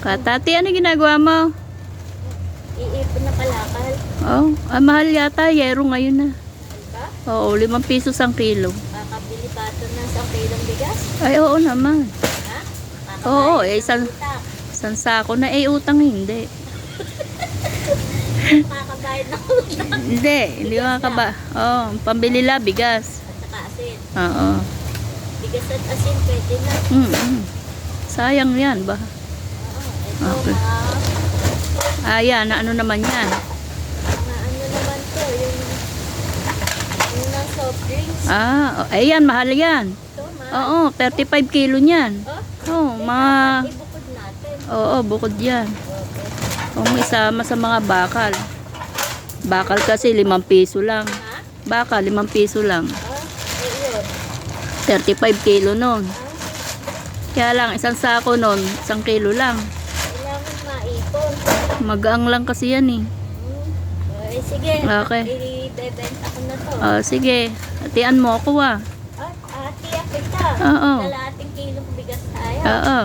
Tati, ano ginagawa mo? Iipon na kalakal. Oh, mahal yata. Yero ngayon na. Diba? Oo, 5 pesos ang kilo. Kakabili pa ito ng 1 kilong bigas. Ay, oo naman. Ha? Oo, Kakabayad ng isang utang. sako na. Utang hindi. Kakabayad ng utang. Hindi makakaba. Oo, pambili la, bigas. At saka asin. Oo. Bigas at asin, pwede na. Sayang yan ba? Oo, ito Okay. Ayan, na ano naman yan? na ano naman to, yung ng soft drinks. Ayan, mahal yan. Ito, Oo, 35 kilo niyan. Oo, mga... ibukod natin. Oo, bukod yan. Okay. Kung isama sa mga bakal. Bakal kasi 5 piso lang. Ha? Bakal, 5 piso lang. Yun. 35 kilo nun. Kaya lang, isang sako nun, 1 kilo lang. Kailangan maipon. Magaang lang kasi yan eh. Okay, sige. Okay. Ibebenta ko na to. Sige, hatian mo ako Ate, kita. Oo. Kalahating kilong bigas tayo. Oo.